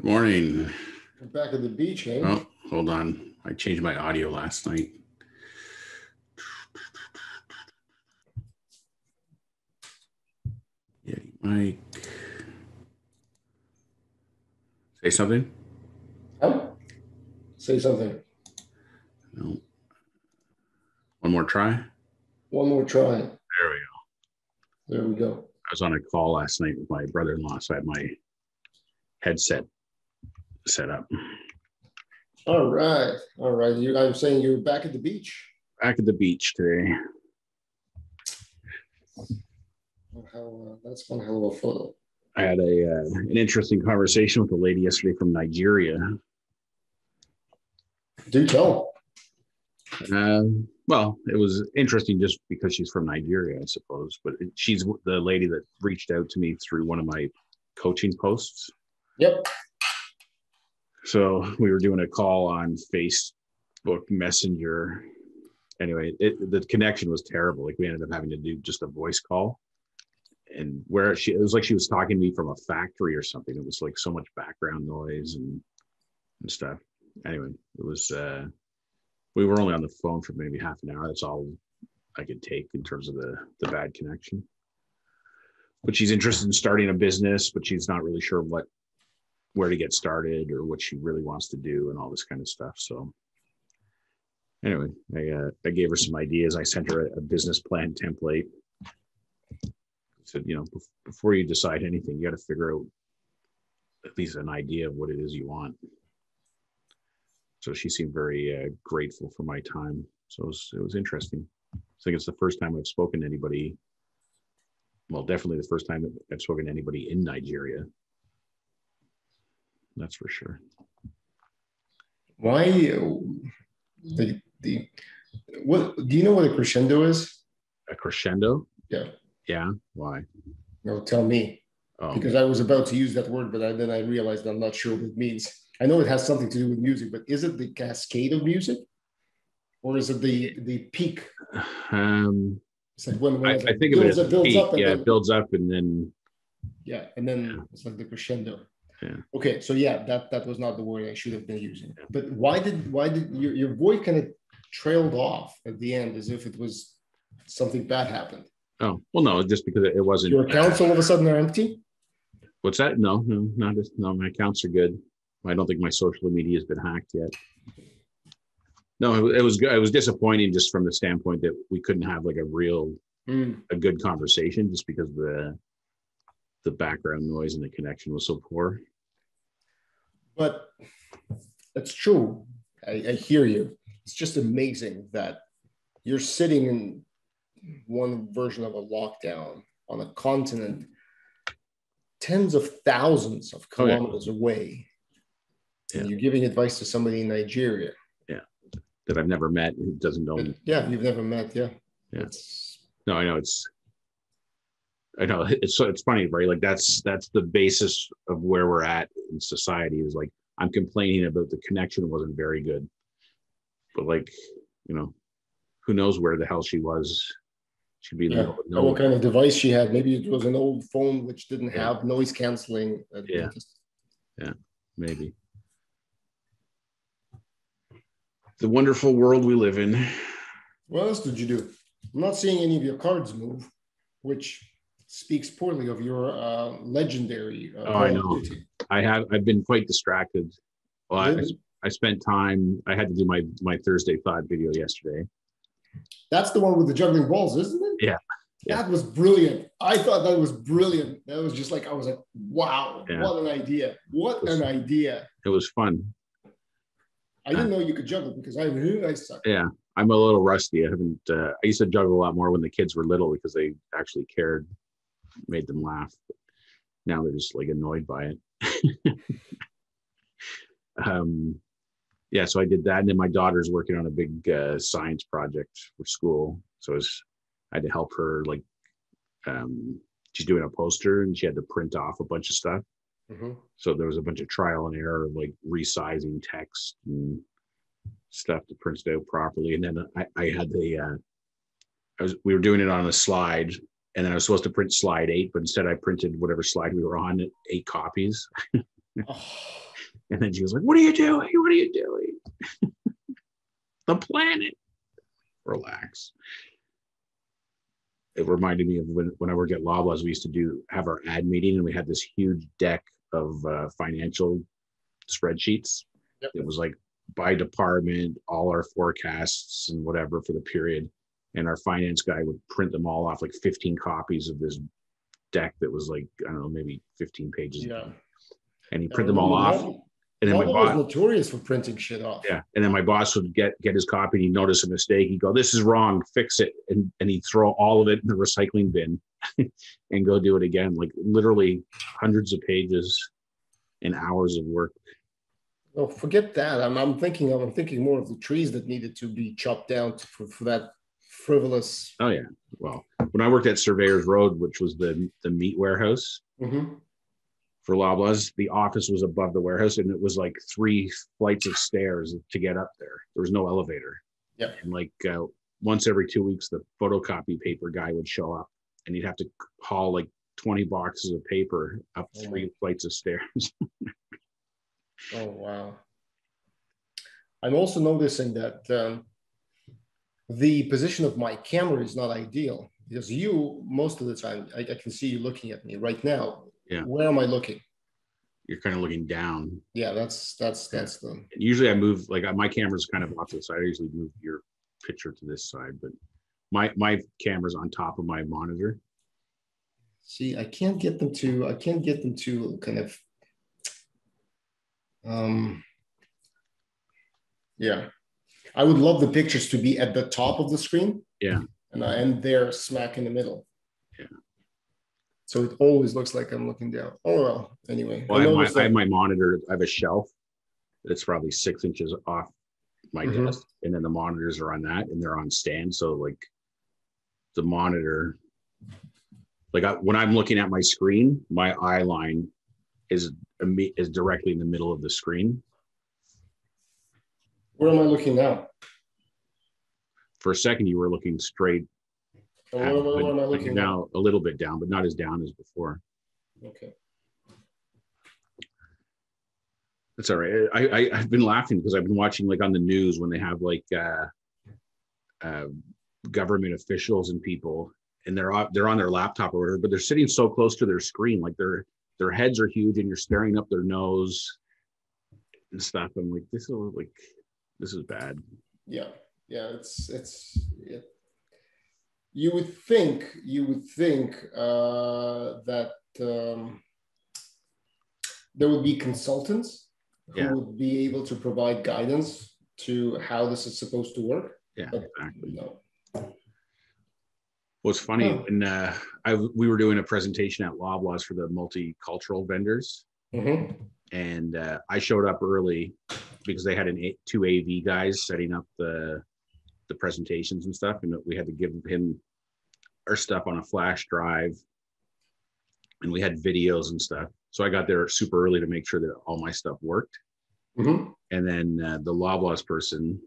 Morning. We're back at the beach, eh? Oh, hold on. I changed my audio last night. Yeah, Mike. Say something? Huh? Say something. No. One more try? One more try. There we go. There we go. I was on a call last night with my brother-in-law, so I had my headset set up. All right. All right. I'm saying you're back at the beach. Back at the beach today. That's one hell of a photo. I had an interesting conversation with a lady yesterday from Nigeria. Do tell. Well, it was interesting just because she's from Nigeria, I suppose. But she's the lady that reached out to me through one of my coaching posts. Yep. So we were doing a call on Facebook Messenger. Anyway, the connection was terrible. Like we ended up having to do just a voice call. And it was like she was talking to me from a factory or something. It was like so much background noise and stuff. Anyway, it was we were only on the phone for maybe half an hour. That's all I could take in terms of the bad connection. But she's interested in starting a business, but she's not really sure where to get started or what she really wants to do and all this kind of stuff. So anyway, I gave her some ideas. I sent her a business plan template. I said, before you decide anything, you got to figure out at least an idea of what it is you want. So she seemed very grateful for my time. So it was interesting. I think it's the first time I've spoken to anybody. Well, definitely the first time I've spoken to anybody in Nigeria. That's for sure. Why what do you know what a crescendo is? A crescendo? Yeah. Yeah. Why? No, tell me. Oh. Because I was about to use that word, but then I realized I'm not sure what it means. I know it has something to do with music, but is it the cascade of music, or is it the peak? It's like when I think of it as builds peak. up, and it builds up, and then it's like the crescendo. Yeah. Okay, so that was not the word I should have been using. Yeah. But why did your voice kind of trailed off at the end as if it was something bad happened? Oh well, no, just because it wasn't. Your accounts all of a sudden are empty. What's that? No, my accounts are good. I don't think my social media has been hacked yet. No, it was good. It was disappointing just from the standpoint that we couldn't have like a good conversation just because the background noise and the connection was so poor. But that's true. I hear you. It's just amazing that you're sitting in one version of a lockdown on a continent tens of thousands of kilometers away. Yeah. And you're giving advice to somebody in Nigeria. Yeah. That I've never met and doesn't know me. Yeah, you've never met. Yeah. Yeah. No, I know it's funny, right? Like that's the basis of where we're at in society is like, I'm complaining about the connection wasn't very good, but like, who knows where the hell she was. She'd be in the middle of nowhere. What kind of device she had. Maybe it was an old phone, which didn't have noise canceling. Yeah. Maybe. The wonderful world we live in. What else did you do? I'm not seeing any of your cards move, which speaks poorly of your legendary. I know. I've been quite distracted. Well, I spent time. I had to do my Thursday thought video yesterday. That's the one with the juggling balls, isn't it? Yeah. That was brilliant. I thought that was brilliant. That was just like, I was like, wow, what an idea. An idea. It was fun. I didn't know you could juggle because I suck. Yeah, I'm a little rusty. I used to juggle a lot more when the kids were little because they actually cared, made them laugh. Now they're just like annoyed by it. So I did that. And then my daughter's working on a big science project for school. So I had to help her, like, she's doing a poster and she had to print off a bunch of stuff. Mm-hmm. So there was a bunch of trial and error of like resizing text and stuff to print it out properly. And then I had we were doing it on a slide and then I was supposed to print slide 8, but instead I printed whatever slide we were on, 8 copies. And then she was like, "What are you doing? What are you doing?" The planet. Relax. It reminded me of when I worked at Loblaws, we used to have our ad meeting, and we had this huge deck of financial spreadsheets. Yep. It was like by department, all our forecasts and whatever for the period. And our finance guy would print them all off, like 15 copies of this deck that was like, I don't know, maybe 15 pages. Yeah. And he print them all off. And then my boss was notorious for printing shit off. Yeah. And then my boss would get his copy and he'd notice a mistake. He'd go, "This is wrong, fix it." And he'd throw all of it in the recycling bin and go do it again. Like literally hundreds of pages and hours of work. Oh, forget that. I'm thinking more of the trees that needed to be chopped down for that frivolous. Oh yeah. Well, when I worked at Surveyor's Road, which was the meat warehouse, for Loblaws, the office was above the warehouse, and it was like 3 flights of stairs to get up there. There was no elevator. Yeah. And like once every 2 weeks, the photocopy paper guy would show up, and he'd have to haul like 20 boxes of paper up 3 flights of stairs. Oh, wow. I'm also noticing that the position of my camera is not ideal, because most of the time, I can see you looking at me right now. Yeah. Where am I looking? You're kind of looking down. Yeah, that's the. Usually I move, like my camera's kind of off to the side. I usually move your picture to this side, but my camera's on top of my monitor. See, I can't get them to kind of. Yeah, I would love the pictures to be at the top of the screen. Yeah. And they're smack in the middle. Yeah. So it always looks like I'm looking down. Oh, well, anyway. Well, I have my monitor. I have a shelf that's probably 6 inches off my desk. And then the monitors are on that, and they're on stands. So like the monitor, like when I'm looking at my screen, my eye line is directly in the middle of the screen. Where am I looking now? For a second, you were looking straight. Where am I looking now? A little bit down, but not as down as before. Okay. That's all right. I've been laughing because I've been watching like on the news when they have like government officials and people, and they're on their laptop or whatever, but they're sitting so close to their screen, like their heads are huge, and you're staring up their nose and stuff. I'm like, this is bad. Yeah. It's you would think that there would be consultants who would be able to provide guidance to how this is supposed to work. Yeah, but exactly. No. Well, it's funny when we were doing a presentation at Loblaws for the multicultural vendors, and I showed up early because they had two AV guys setting up the presentations and stuff, and we had to give him our stuff on a flash drive, and we had videos and stuff. So I got there super early to make sure that all my stuff worked. And then the Loblaws person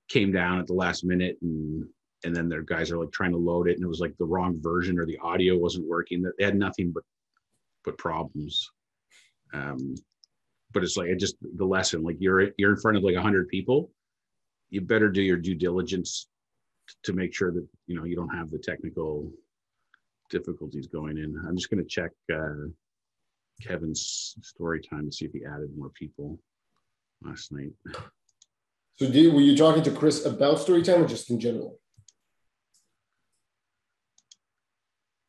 came down at the last minute, and then their guys are like trying to load it, and it was like the wrong version, or the audio wasn't working. They had nothing but problems. But it's like the lesson, like you're in front of like 100 people, you better do your due diligence to make sure that you don't have the technical difficulties going in. I'm just going to check Kevin's story time to see if he added more people last night. So were you talking to Chris about Storytime or just in general?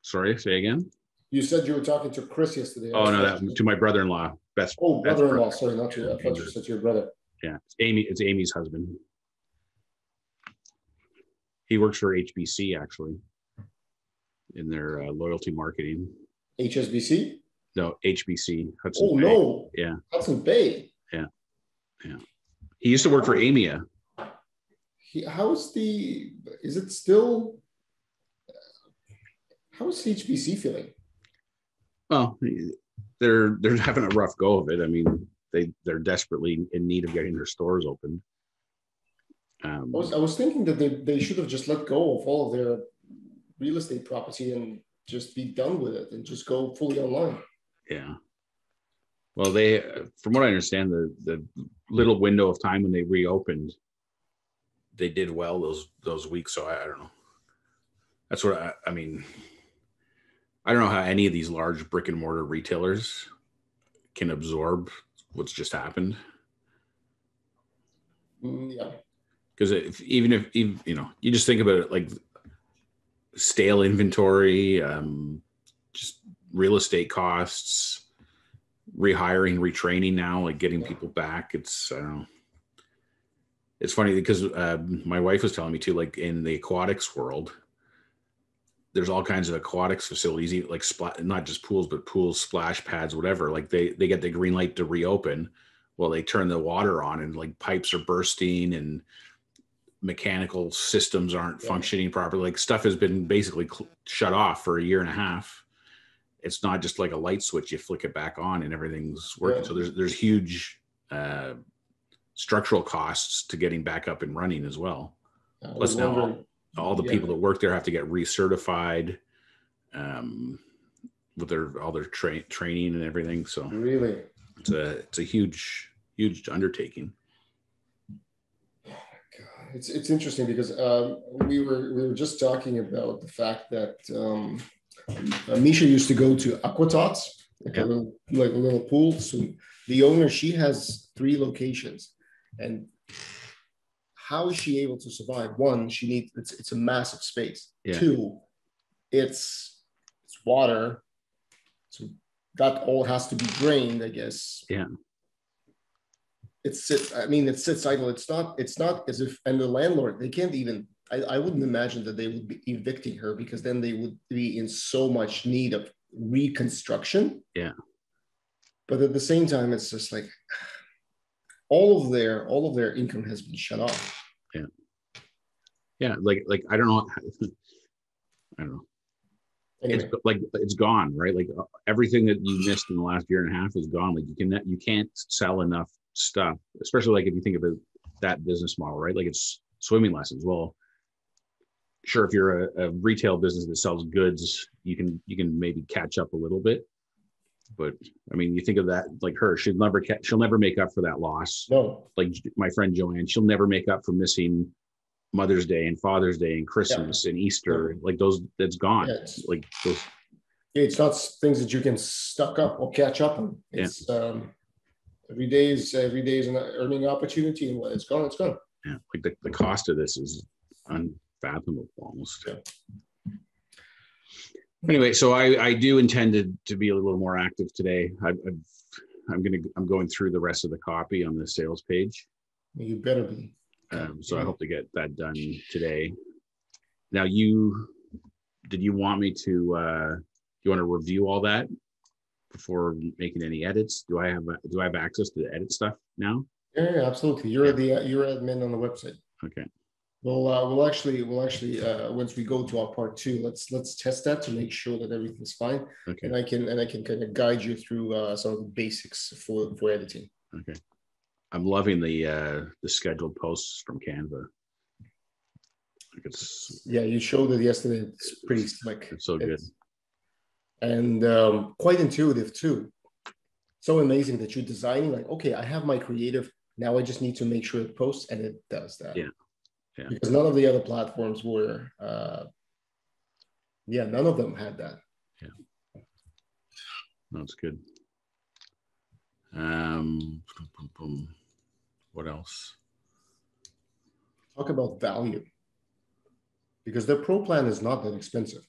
Sorry, say again. You said you were talking to Chris yesterday. Oh no, that to my brother-in-law. Brother-in-law. Sorry, not you. I thought you said your brother. Yeah, it's Amy's husband. He works for HBC actually in their loyalty marketing. HSBC? No, HBC. Hudson Bay. No. Yeah. Hudson Bay. Yeah. He used to work for AMIA. How is HBC feeling? Well, they're having a rough go of it. I mean, they're desperately in need of getting their stores open. I was thinking that they should have just let go of all of their real estate property and just be done with it and just go fully online. Yeah. Well, they, from what I understand, the little window of time when they reopened, they did well those weeks. So I don't know. That's what I mean. I don't know how any of these large brick and mortar retailers can absorb what's just happened. Yeah. Because even if you know, you just think about it, like stale inventory, just real estate costs, rehiring, retraining now, like getting people back. It's I don't know. It's funny because my wife was telling me too, like in the aquatics world, there's all kinds of aquatics facilities, like not just pools, but pools, splash pads, whatever. Like they get the green light to reopen. Well, they turn the water on and like pipes are bursting and mechanical systems aren't functioning properly. Like stuff has been basically shut off for a year and a half. It's not just like a light switch. You flick it back on and everything's working. So there's huge structural costs to getting back up and running as well. Plus now all the people that work there have to get recertified with all their training and everything. So really, it's a huge undertaking. It's interesting because we were just talking about the fact that Misha used to go to Aquatots, like a little pool. So the owner, she has 3 locations, and how is she able to survive? One, she needs it's a massive space. Yeah. 2, it's water, so that all has to be drained, I guess. Yeah. It sits idle. It's not as if, and the landlord, they can't even, I wouldn't imagine that they would be evicting her, because then they would be in so much need of reconstruction. Yeah. But at the same time, it's just like all of their income has been shut off. Yeah. Yeah. Like I don't know. Anyway. It's gone, right? Like everything that you missed in the last year and a half is gone. Like you can't sell enough stuff, especially like if you think about that business model, right? Like it's swimming lessons. Well, sure, if you're a retail business that sells goods, you can maybe catch up a little bit. But I mean, you think of that, like her, she'll never make up for that loss. No. Like my friend Joanne, she'll never make up for missing Mother's Day and Father's Day and Christmas and Easter. Like those, that's gone. Yeah, like those. It's not things that you can stock up or catch up on. It's every day is an earning opportunity, and when it's gone, it's gone. Yeah, like the cost of this is unfathomable almost. Yeah. Anyway, so I do intend to be a little more active today. I'm going through the rest of the copy on the sales page. You better be. So I hope to get that done today. Now, did you want me to? You want to review all that before making any edits? Do I have access to the edit stuff now? Yeah, absolutely. You're admin on the website. Okay. We'll actually once we go to our part 2, let's test that to make sure that everything's fine. Okay. And I can kind of guide you through some of the basics for editing. Okay. I'm loving the scheduled posts from Canva. You showed it yesterday. It's pretty slick. It's so good. And quite intuitive too. So amazing that you're designing like, okay, I have my creative. Now I just need to make sure it posts, and it does that. Yeah. Yeah. Because none of the other platforms were, none of them had that. Yeah. That's good. What else? Talk about value. Because the Pro plan is not that expensive.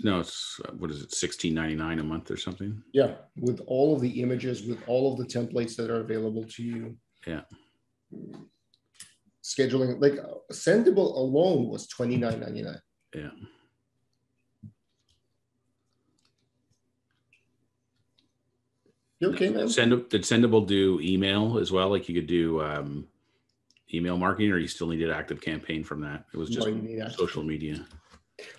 No, it's, what is it, $16.99 a month or something? Yeah, with all of the images, with all of the templates that are available to you. Yeah. Scheduling, like Sendable alone was $29.99. Yeah. You okay, man? Did Sendable do email as well? Like you could do email marketing, or you still needed Active Campaign from that? It was just social media.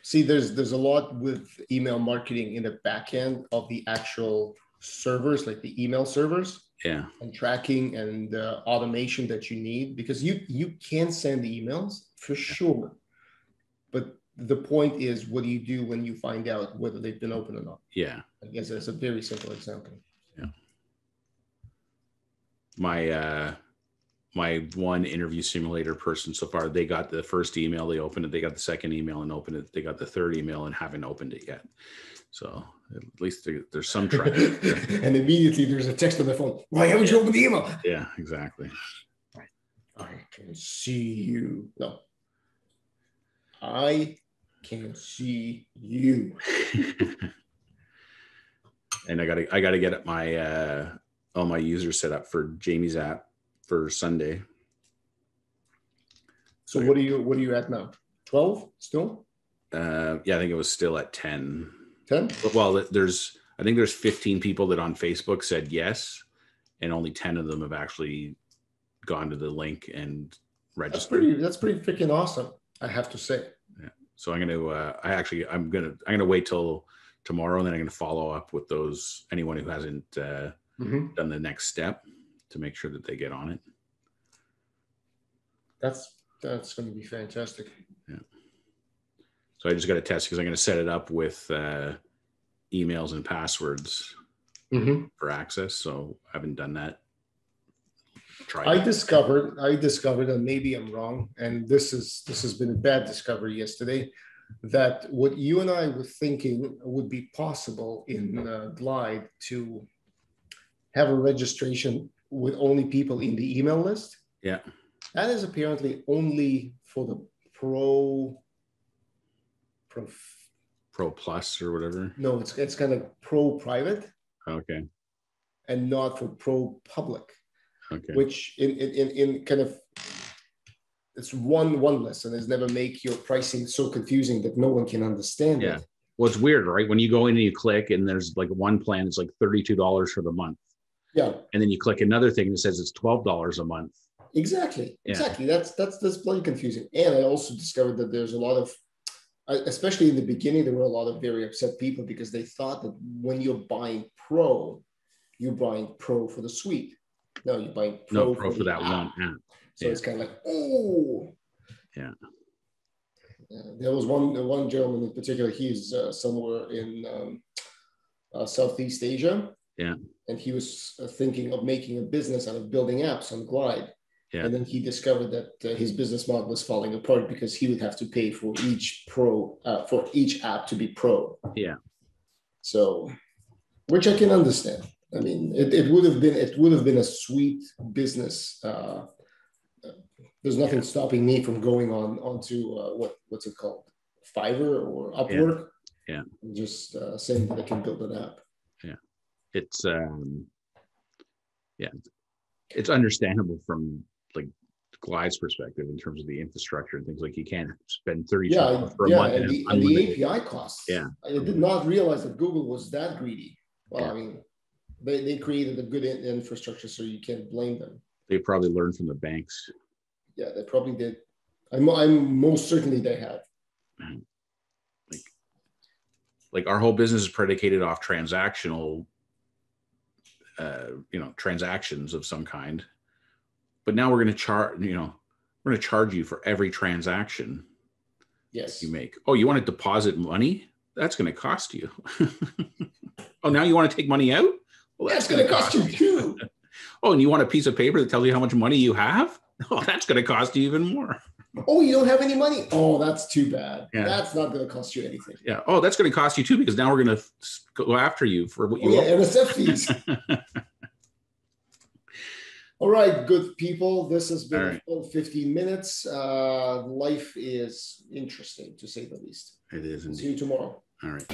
See, there's a lot with email marketing in the back end of the actual servers, like the email servers. Yeah. And tracking and automation that you need, because you can send emails for sure, but the point is, what do you do when you find out whether they've been open or not? Yeah. I guess that's a very simple example. Yeah. my one interview simulator person so far, they got the first email, they opened it, they got the second email and opened it, they got the third email and haven't opened it yet. So at least there's some traction. And immediately there's a text on the phone. Why haven't you opened the email? Yeah, exactly. I can see you. No. I can see you. And I gotta get my all my users set up for Jamie's app for Sunday. So what are you at now? 12 still? Yeah, I think it was still at 10. 10? Well, I think there's 15 people that on Facebook said yes, and only 10 of them have actually gone to the link and registered. That's pretty freaking awesome, I have to say. Yeah. So I'm gonna wait till tomorrow, and then I'm gonna follow up with anyone who hasn't done the next step to make sure that they get on it. That's going to be fantastic. Yeah. So I just got to test because I'm going to set it up with emails and passwords for access. So I haven't done that. I discovered, and maybe I'm wrong, and this has been a bad discovery yesterday, that what you and I were thinking would be possible in Glide to have a registration with only people in the email list. Yeah. That is apparently only for the Pro Plus or whatever. No, it's kind of Pro Private. Okay. And not for Pro Public. Okay. Which in kind of, it's one list, and it's never make your pricing so confusing that no one can understand it. Well, it's weird, right? When you go in and you click, and there's like one plan, it's like $32 for the month. Yeah. And then you click another thing that says it's $12 a month. Exactly. That's bloody confusing. And I also discovered that there's a lot of, especially in the beginning, there were a lot of very upset people because they thought that when you're buying Pro, you're buying Pro for the suite. No, you're buying Pro for that one app. So it's kind of like, oh. Yeah. There was one gentleman in particular. He's somewhere in Southeast Asia. Yeah. And he was thinking of making a business out of building apps on Glide. Yeah. And then he discovered that his business model was falling apart because he would have to pay for each for each app to be Pro. Yeah. So, which I can understand. I mean, it would have been a sweet business. There's nothing stopping me from going onto what's it called, Fiverr or Upwork. Yeah. And just saying that I can build an app. Yeah. It's understandable from like Glide's perspective in terms of the infrastructure and things. Like you can't spend $32 for a month and the API costs. Yeah, I did not realize that Google was that greedy. Well, yeah. I mean, they created a good infrastructure, so you can't blame them. They probably learned from the banks. Yeah, they probably did. I'm most certainly they have. Like our whole business is predicated off transactional. Transactions of some kind, but now we're going to charge you for every transaction. Yes. You make. Oh, you want to deposit money? That's going to cost you. Oh, now you want to take money out? Well, that's going to cost you too. Oh, and you want a piece of paper that tells you how much money you have? Oh, that's going to cost you even more. Oh, you don't have any money? Oh, that's too bad. Yeah. That's not going to cost you anything. Yeah. Oh, that's going to cost you too, because now we're going to go after you for what you owe. NSF fees. All right, good people. This has been a full 15 minutes. Life is interesting, to say the least. It is indeed. See you tomorrow. All right.